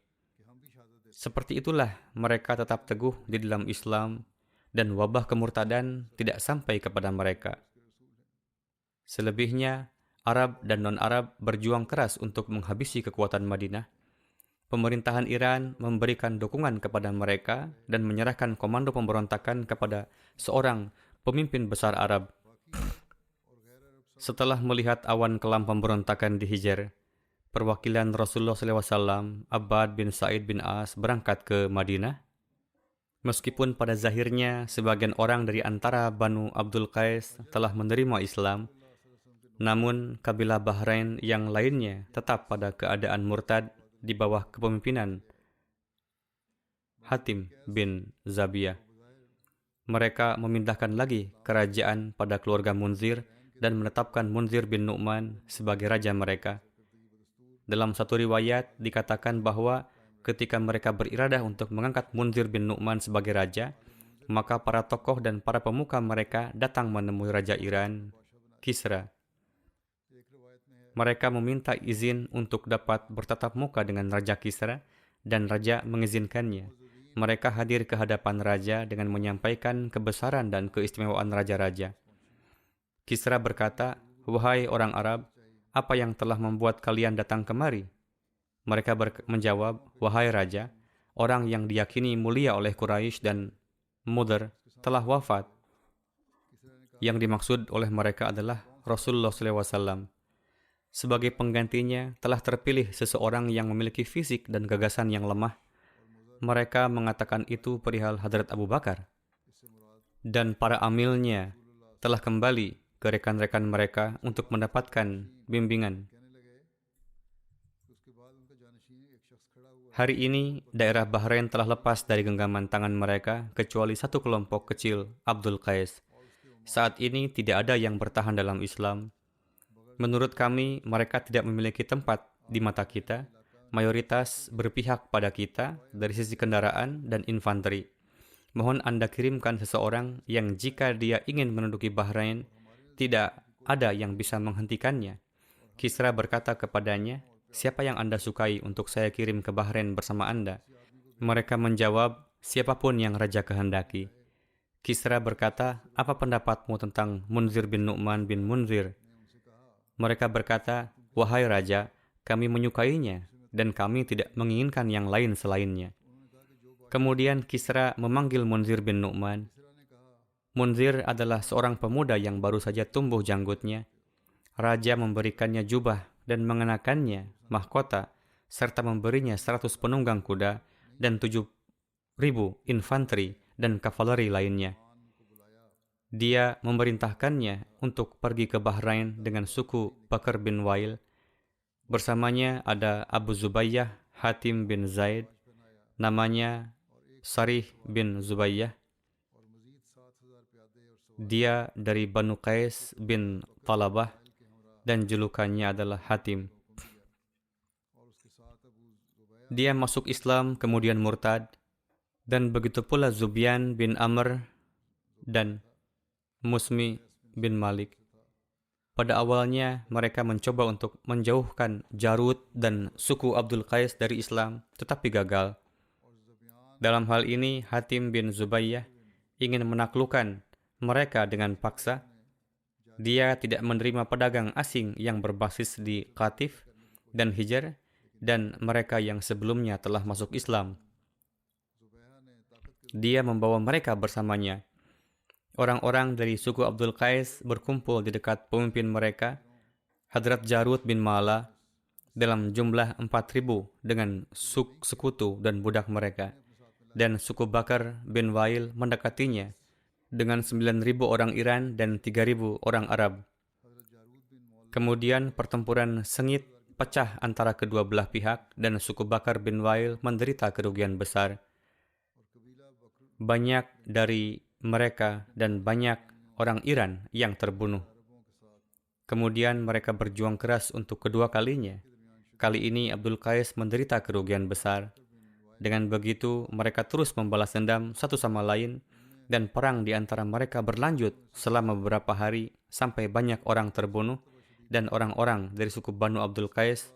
Seperti itulah mereka tetap teguh di dalam Islam, dan wabah kemurtadan tidak sampai kepada mereka. Selebihnya, Arab dan non-Arab berjuang keras untuk menghabisi kekuatan Madinah. Pemerintahan Iran memberikan dukungan kepada mereka dan menyerahkan komando pemberontakan kepada seorang pemimpin besar Arab. Setelah melihat awan kelam pemberontakan di Hijr, perwakilan Rasulullah SAW, Abbad bin Sa'id bin As, berangkat ke Madinah. Meskipun pada zahirnya sebagian orang dari antara Banu Abdul Qais telah menerima Islam, namun kabilah Bahrain yang lainnya tetap pada keadaan murtad di bawah kepemimpinan Hatim bin Zabiyah. Mereka memindahkan lagi kerajaan pada keluarga Munzir dan menetapkan Munzir bin Nu'man sebagai raja mereka. Dalam satu riwayat dikatakan bahwa ketika mereka beriradah untuk mengangkat Munzir bin Nu'man sebagai raja, maka para tokoh dan para pemuka mereka datang menemui Raja Iran, Kisra. Mereka meminta izin untuk dapat bertatap muka dengan Raja Kisra, dan Raja mengizinkannya. Mereka hadir ke hadapan Raja dengan menyampaikan kebesaran dan keistimewaan Raja-Raja. Kisra berkata, "Wahai orang Arab, apa yang telah membuat kalian datang kemari?" Mereka menjawab, "Wahai Raja, orang yang diyakini mulia oleh Quraisy dan Mudar telah wafat." Yang dimaksud oleh mereka adalah Rasulullah SAW. Sebagai penggantinya telah terpilih seseorang yang memiliki fisik dan gagasan yang lemah. Mereka mengatakan itu perihal Hadrat Abu Bakar. Dan para amilnya telah kembali ke rekan-rekan mereka untuk mendapatkan bimbingan. Hari ini, daerah Bahrain telah lepas dari genggaman tangan mereka, kecuali satu kelompok kecil, Abdul Qais. Saat ini tidak ada yang bertahan dalam Islam. Menurut kami, mereka tidak memiliki tempat di mata kita. Mayoritas berpihak pada kita dari sisi kendaraan dan infanteri. Mohon Anda kirimkan seseorang yang jika dia ingin menduduki Bahrain, tidak ada yang bisa menghentikannya. Kisra berkata kepadanya, "Siapa yang Anda sukai untuk saya kirim ke Bahrain bersama Anda?" Mereka menjawab, "Siapapun yang Raja kehendaki." Kisra berkata, "Apa pendapatmu tentang Munzir bin Nu'man bin Munzir?" Mereka berkata, "Wahai Raja, kami menyukainya dan kami tidak menginginkan yang lain selainnya." Kemudian Kisra memanggil Munzir bin Nu'man. Munzir adalah seorang pemuda yang baru saja tumbuh janggutnya. Raja memberikannya jubah dan mengenakannya mahkota, serta memberinya 100 penunggang kuda dan 7.000 infanteri dan kavaleri lainnya. Dia memerintahkannya untuk pergi ke Bahrain dengan suku Bakar bin Wail. Bersamanya ada Abu Zubayyah Hatim bin Zaid, namanya Sarih bin Zubayyah. Dia dari Banu Qais bin Talabah dan julukannya adalah Hatim. Dia masuk Islam kemudian murtad, dan begitu pula Zubyan bin Amr dan Musmi bin Malik. Pada awalnya mereka mencoba untuk menjauhkan Jarud dan suku Abdul Qais dari Islam, tetapi gagal. Dalam hal ini Hatim bin Zubayyah ingin menaklukkan mereka dengan paksa. Dia tidak menerima pedagang asing yang berbasis di Qatif dan Hijr dan mereka yang sebelumnya telah masuk Islam. Dia membawa mereka bersamanya. Orang-orang dari suku Abdul Qais berkumpul di dekat pemimpin mereka, Hadrat Jarud bin Mala, dalam jumlah 4.000 dengan sekutu dan budak mereka. Dan suku Bakar bin Wail mendekatinya dengan 9.000 orang Iran dan 3.000 orang Arab. Kemudian pertempuran sengit pecah antara kedua belah pihak dan suku Bakar bin Wail menderita kerugian besar. Banyak dari mereka dan banyak orang Iran yang terbunuh. Kemudian mereka berjuang keras untuk kedua kalinya. Kali ini Abdul Qais menderita kerugian besar. Dengan begitu, mereka terus membalas dendam satu sama lain dan perang di antara mereka berlanjut selama beberapa hari sampai banyak orang terbunuh dan orang-orang dari suku Banu Abdul Qais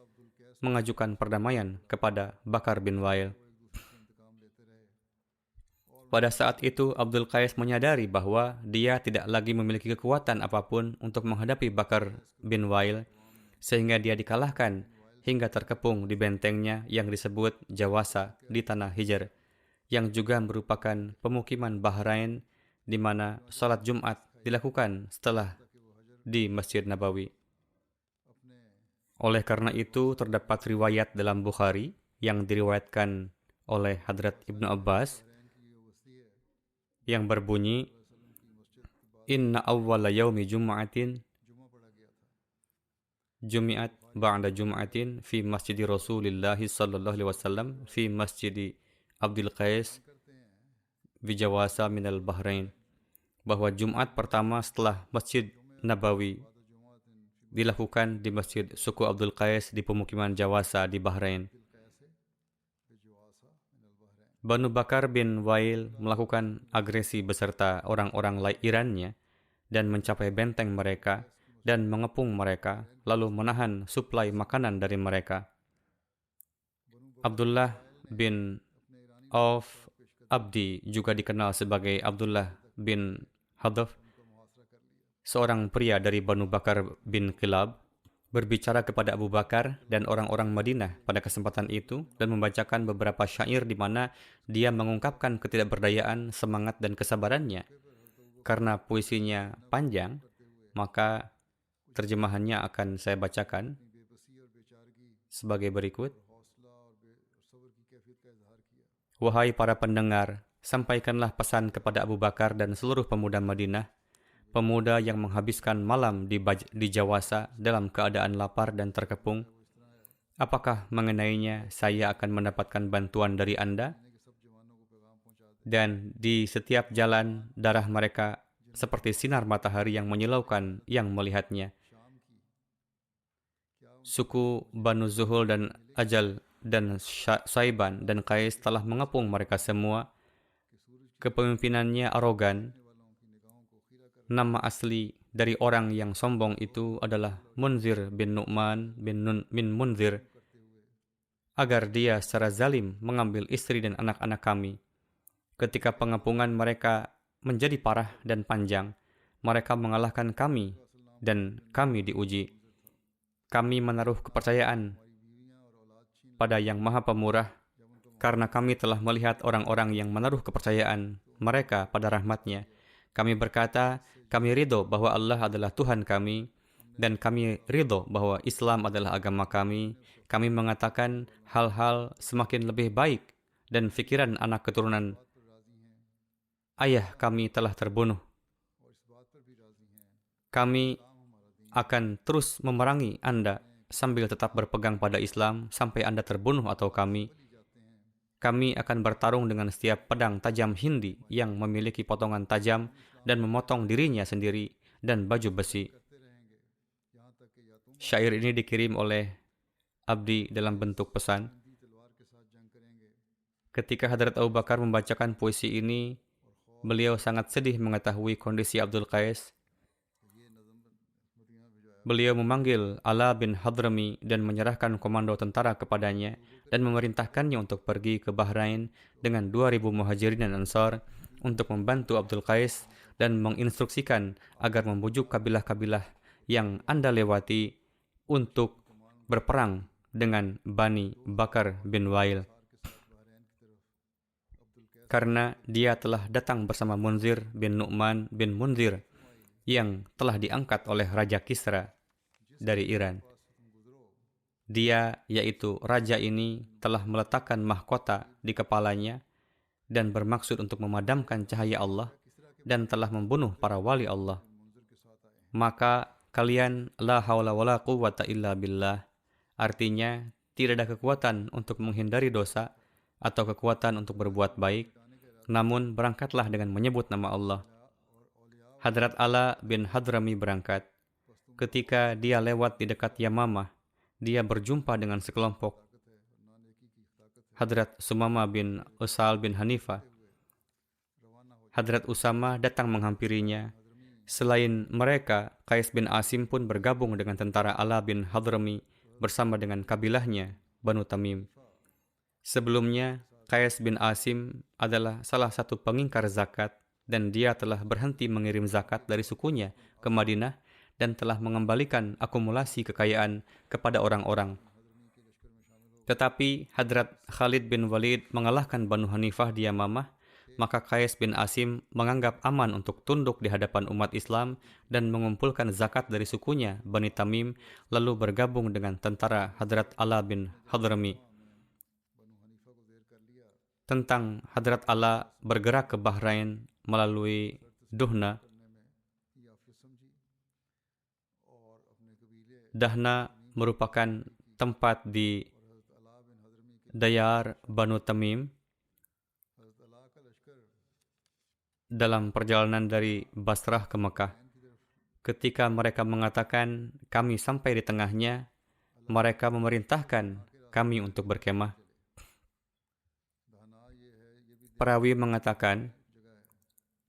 mengajukan perdamaian kepada Bakar bin Wail. Pada saat itu, Abdul Qais menyadari bahwa dia tidak lagi memiliki kekuatan apapun untuk menghadapi Bakar bin Wail, sehingga dia dikalahkan hingga terkepung di bentengnya yang disebut Jawasa di tanah Hijr, yang juga merupakan pemukiman Bahrain di mana salat Jumat dilakukan setelah di Masjid Nabawi. Oleh karena itu, terdapat riwayat dalam Bukhari yang diriwayatkan oleh Hadrat Ibnu Abbas yang berbunyi, Inna awwala yaumi jum'atin jumi'at ba'da jum'atin fi masjidi Rasulillahi sallallahu alaihi wasallam fi masjidi Abdul Qais Wijawasa minal Bahrain. Bahwa Jumat pertama setelah Masjid Nabawi dilakukan di Masjid Suku Abdul Qais di pemukiman Jawasa di Bahrain. Banu Bakar bin Wail melakukan agresi beserta orang-orang Irannya dan mencapai benteng mereka dan mengepung mereka, lalu menahan suplai makanan dari mereka. Abdullah bin Auf Abdi, juga dikenal sebagai Abdullah bin Hadaf, seorang pria dari Banu Bakar bin Kilab, berbicara kepada Abu Bakar dan orang-orang Madinah pada kesempatan itu dan membacakan beberapa syair di mana dia mengungkapkan ketidakberdayaan, semangat, dan kesabarannya. Karena puisinya panjang, maka terjemahannya akan saya bacakan sebagai berikut. Wahai para pendengar, sampaikanlah pesan kepada Abu Bakar dan seluruh pemuda Madinah, pemuda yang menghabiskan malam di Jawasa dalam keadaan lapar dan terkepung. Apakah mengenainya saya akan mendapatkan bantuan dari Anda? Dan di setiap jalan darah mereka seperti sinar matahari yang menyilaukan yang melihatnya. Suku Banu Zuhul dan Ajal dan Saiban dan Qais telah mengepung mereka semua. Kepemimpinannya arogan. Nama asli dari orang yang sombong itu adalah Munzir bin Nu'man bin Munzir, agar dia secara zalim mengambil istri dan anak-anak kami. Ketika pengepungan mereka menjadi parah dan panjang, mereka mengalahkan kami dan kami diuji. Kami menaruh kepercayaan pada Yang Maha Pemurah, karena kami telah melihat orang-orang yang menaruh kepercayaan mereka pada rahmat-Nya. Kami berkata, kami ridho bahwa Allah adalah Tuhan kami, dan kami ridho bahwa Islam adalah agama kami. Kami mengatakan hal-hal semakin lebih baik, dan fikiran anak keturunan ayah kami telah terbunuh. Kami akan terus memerangi Anda sambil tetap berpegang pada Islam sampai Anda terbunuh atau kami. Kami akan bertarung dengan setiap pedang tajam Hindi yang memiliki potongan tajam dan memotong dirinya sendiri dan baju besi. Syair ini dikirim oleh Abdi dalam bentuk pesan. Ketika Hadrat Abu Bakar membacakan puisi ini, beliau sangat sedih mengetahui kondisi Abdul Qais. Beliau memanggil Ala bin Hadrami dan menyerahkan komando tentara kepadanya dan memerintahkannya untuk pergi ke Bahrain dengan 2.000 muhajirin dan ansar untuk membantu Abdul Qais dan menginstruksikan agar membujuk kabilah-kabilah yang Anda lewati untuk berperang dengan Bani Bakar bin Wail. Karena dia telah datang bersama Munzir bin Nu'man bin Munzir yang telah diangkat oleh Raja Kisra dari Iran. Dia, yaitu raja ini, telah meletakkan mahkota di kepalanya dan bermaksud untuk memadamkan cahaya Allah dan telah membunuh para wali Allah. Maka kalian la haula wala quwwata illa billah, artinya tidak ada kekuatan untuk menghindari dosa atau kekuatan untuk berbuat baik, namun berangkatlah dengan menyebut nama Allah. Hadrat Ala bin Hadrami berangkat. Ketika dia lewat di dekat Yamamah, dia berjumpa dengan sekelompok Hadrat Sumama bin Usal bin Hanifah. Hadrat Usama datang menghampirinya. Selain mereka, Qais bin Asim pun bergabung dengan tentara Ala bin Hadrami bersama dengan kabilahnya, Banu Tamim. Sebelumnya, Qais bin Asim adalah salah satu pengingkar zakat dan dia telah berhenti mengirim zakat dari sukunya ke Madinah dan telah mengembalikan akumulasi kekayaan kepada orang-orang. Tetapi Hadrat Khalid bin Walid mengalahkan Banu Hanifah di Yamamah, maka Qais bin Asim menganggap aman untuk tunduk di hadapan umat Islam dan mengumpulkan zakat dari sukunya, Bani Tamim, lalu bergabung dengan tentara Hadrat Ala bin Hadrami. Tentang Hadrat Ala bergerak ke Bahrain melalui Duhna. Dahna merupakan tempat di Dayar Banu Tamim. Dalam perjalanan dari Basrah ke Mekah, ketika mereka mengatakan kami sampai di tengahnya, mereka memerintahkan kami untuk berkemah. Perawi mengatakan,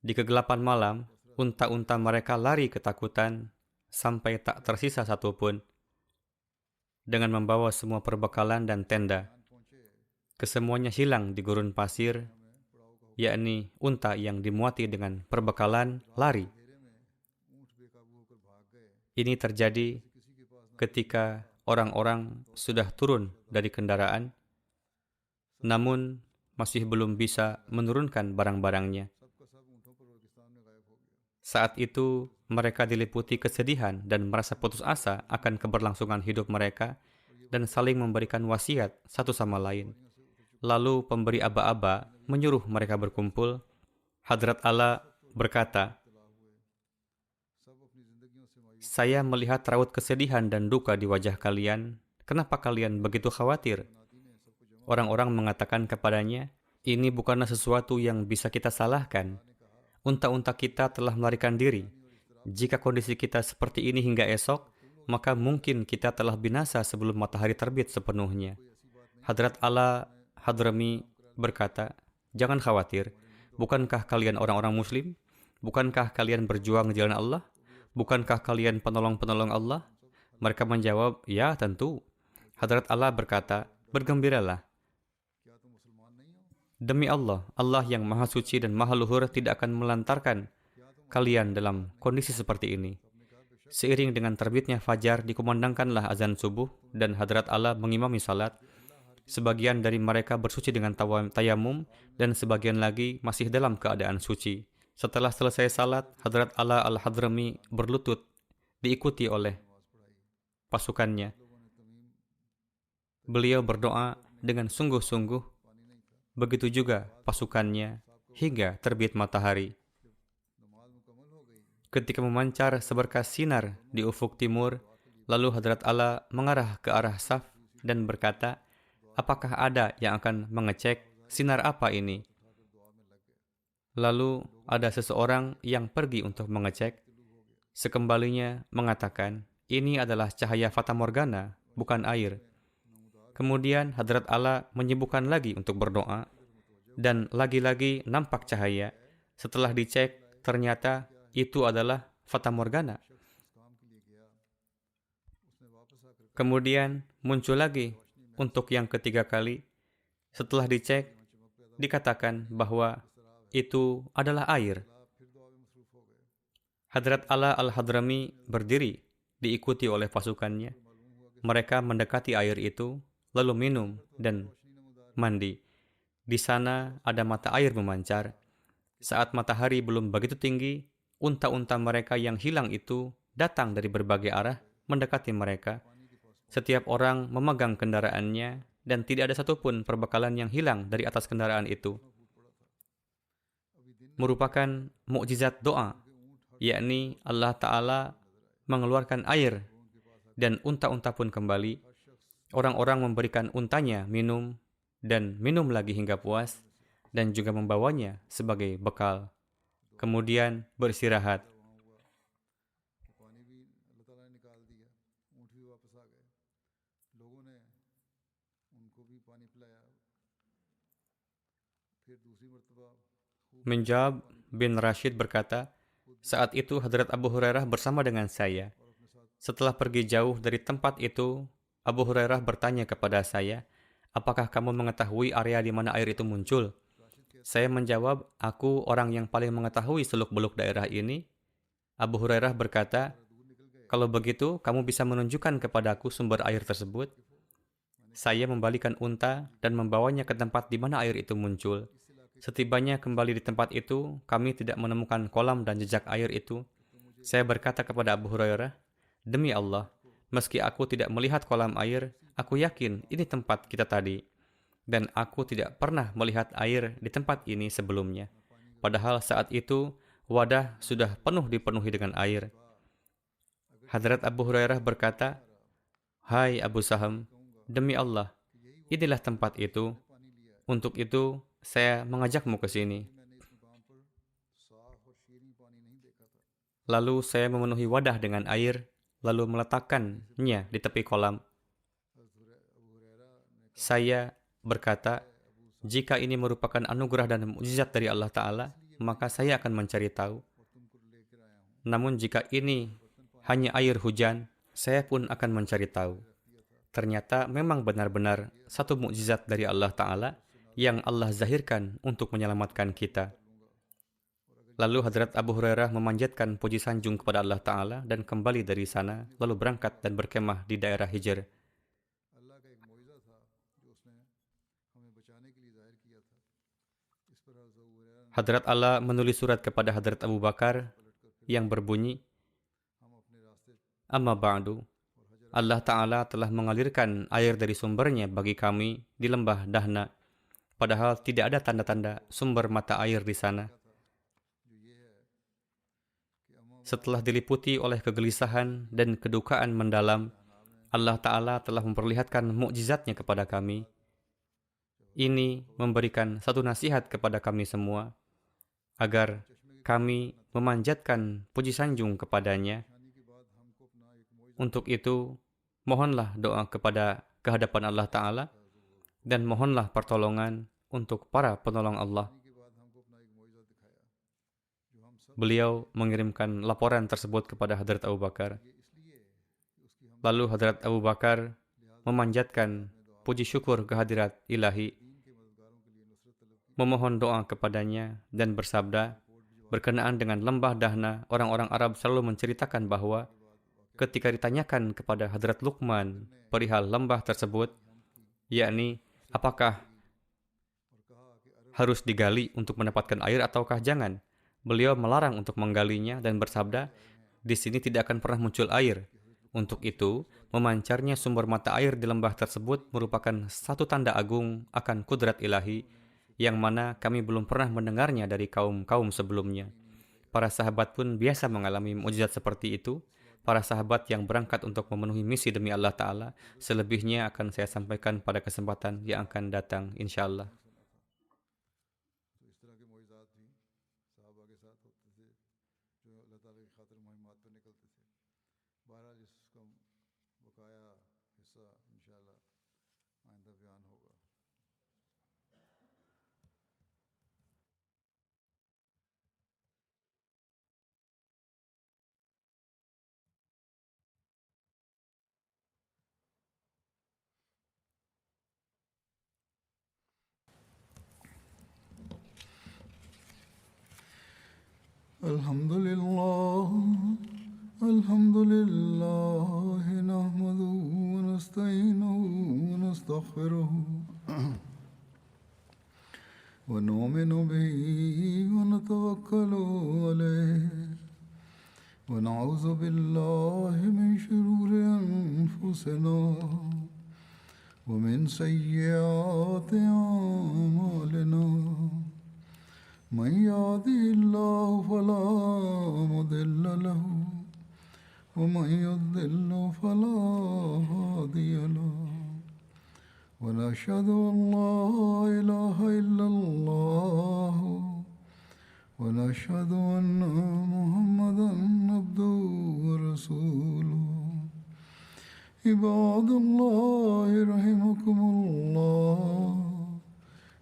di kegelapan malam, unta-unta mereka lari ketakutan sampai tak tersisa satupun, dengan membawa semua perbekalan dan tenda. Kesemuanya hilang di gurun pasir, yakni unta yang dimuati dengan perbekalan lari. Ini terjadi ketika orang-orang sudah turun dari kendaraan, namun masih belum bisa menurunkan barang-barangnya. Saat itu, mereka diliputi kesedihan dan merasa putus asa akan keberlangsungan hidup mereka dan saling memberikan wasiat satu sama lain. Lalu pemberi aba-aba menyuruh mereka berkumpul. Hadrat Ala berkata, "Saya melihat raut kesedihan dan duka di wajah kalian. Kenapa kalian begitu khawatir?" Orang-orang mengatakan kepadanya, "Ini bukanlah sesuatu yang bisa kita salahkan. Unta-unta kita telah melarikan diri. Jika kondisi kita seperti ini hingga esok, maka mungkin kita telah binasa sebelum matahari terbit sepenuhnya." Hadrat Ala Hadrami berkata, "Jangan khawatir. Bukankah kalian orang-orang muslim? Bukankah kalian berjuang di jalan Allah? Bukankah kalian penolong-penolong Allah?" Mereka menjawab, "Ya, tentu." Hadrat Allah berkata, "Bergembiralah. Demi Allah, Allah yang Maha Suci dan Maha Luhur tidak akan melantarkan kalian dalam kondisi seperti ini." Seiring dengan terbitnya fajar, dikumandangkanlah azan subuh dan Hadrat Allah mengimami salat. Sebagian dari mereka bersuci dengan tayamum dan sebagian lagi masih dalam keadaan suci. Setelah selesai salat, Hadrat Ala al-Hadrami berlutut diikuti oleh pasukannya. Beliau berdoa dengan sungguh-sungguh, begitu juga pasukannya hingga terbit matahari. Ketika memancar seberkas sinar di ufuk timur, lalu Hadrat Ala mengarah ke arah Saf dan berkata, "Apakah ada yang akan mengecek sinar apa ini?" Lalu ada seseorang yang pergi untuk mengecek. Sekembalinya mengatakan, "Ini adalah cahaya Fata Morgana, bukan air." Kemudian Hadrat Allah menyibukkan lagi untuk berdoa, dan lagi-lagi nampak cahaya. Setelah dicek, ternyata itu adalah Fata Morgana. Kemudian muncul lagi untuk yang ketiga kali. Setelah dicek, dikatakan bahwa itu adalah air. Hadrat Ala al-Hadrami berdiri, diikuti oleh pasukannya. Mereka mendekati air itu, lalu minum dan mandi. Di sana ada mata air memancar. Saat matahari belum begitu tinggi, unta-unta mereka yang hilang itu datang dari berbagai arah mendekati mereka. Setiap orang memegang kendaraannya dan tidak ada satupun perbekalan yang hilang dari atas kendaraan itu. Merupakan mukjizat doa, yakni Allah Ta'ala mengeluarkan air dan unta-unta pun kembali. Orang-orang memberikan untanya minum dan minum lagi hingga puas dan juga membawanya sebagai bekal. Kemudian beristirahat. Minjab bin Rashid berkata, "Saat itu Hadrat Abu Hurairah bersama dengan saya. Setelah pergi jauh dari tempat itu, Abu Hurairah bertanya kepada saya, 'Apakah kamu mengetahui area di mana air itu muncul?' Saya menjawab, 'Aku orang yang paling mengetahui seluk-beluk daerah ini.' Abu Hurairah berkata, 'Kalau begitu, kamu bisa menunjukkan kepadaku sumber air tersebut?' Saya membalikan unta dan membawanya ke tempat di mana air itu muncul. Setibanya kembali di tempat itu, kami tidak menemukan kolam dan jejak air itu. Saya berkata kepada Abu Hurairah, "Demi Allah, meski aku tidak melihat kolam air, aku yakin ini tempat kita tadi. Dan aku tidak pernah melihat air di tempat ini sebelumnya. Padahal saat itu, wadah sudah dipenuhi dengan air." Hadrat Abu Hurairah berkata, "Hai Abu Saham, demi Allah, inilah tempat itu. Untuk itu, saya mengajakmu ke sini." Lalu saya memenuhi wadah dengan air, lalu meletakkannya di tepi kolam. Saya berkata, jika ini merupakan anugerah dan mukjizat dari Allah Ta'ala, maka saya akan mencari tahu. Namun jika ini hanya air hujan, saya pun akan mencari tahu. Ternyata memang benar-benar satu mukjizat dari Allah Ta'ala yang Allah zahirkan untuk menyelamatkan kita. Lalu Hadrat Abu Hurairah memanjatkan puji sanjung kepada Allah Ta'ala dan kembali dari sana, lalu berangkat dan berkemah di daerah Hijr. Hadrat Allah menulis surat kepada Hadrat Abu Bakar yang berbunyi, "Amma ba'du, Allah Ta'ala telah mengalirkan air dari sumbernya bagi kami di lembah Dahna, padahal tidak ada tanda-tanda sumber mata air di sana." Setelah diliputi oleh kegelisahan dan kedukaan mendalam, Allah Ta'ala telah memperlihatkan mukjizatnya kepada kami. Ini memberikan satu nasihat kepada kami semua, agar kami memanjatkan puji sanjung kepadanya. Untuk itu, mohonlah doa kepada kehadapan Allah Ta'ala, dan mohonlah pertolongan untuk para penolong Allah. Beliau mengirimkan laporan tersebut kepada Hadrat Abu Bakar. Lalu Hadrat Abu Bakar memanjatkan puji syukur kehadirat ilahi, memohon doa kepadanya dan bersabda, berkenaan dengan lembah Dahna, orang-orang Arab selalu menceritakan bahwa ketika ditanyakan kepada Hadrat Luqman perihal lembah tersebut, yakni apakah harus digali untuk mendapatkan air ataukah jangan, beliau melarang untuk menggalinya dan bersabda, di sini tidak akan pernah muncul air. Untuk itu, memancarnya sumber mata air di lembah tersebut merupakan satu tanda agung akan kudrat ilahi, yang mana kami belum pernah mendengarnya dari kaum-kaum sebelumnya. Para sahabat pun biasa mengalami mukjizat seperti itu. Para sahabat yang berangkat untuk memenuhi misi demi Allah Ta'ala, selebihnya akan saya sampaikan pada kesempatan yang akan datang, insyaAllah. Alhamdulillah, alhamdulillah, nahmaduhu wa nasta'inuhu wa nastaghfiruhu wa nu'minu bihi wa natawakkalu alayhi wa na'udzu billahi min shururi anfusina wa min sayyiati a'malina. من يهده الله فلا مضل له ومن يضلل فلا هادي له ونشهد أن لا إله إلا الله ونشهد أن محمدا عبده ورسوله. عباد الله رحمكم الله،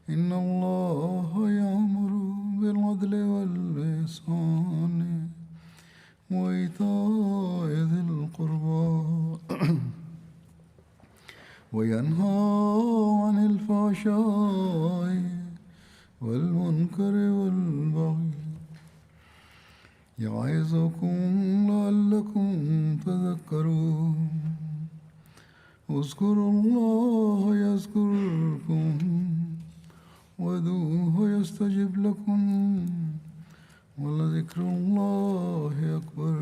إن الله يأمر بالعدل والإحسان وإيتاء ذي القربى وينهى عن الفحشاء والمنكر والبغي يعظكم لعلكم تذكرون. اذكروا الله يذكركم وادعوه يستجب لكم ولذكر الله أكبر.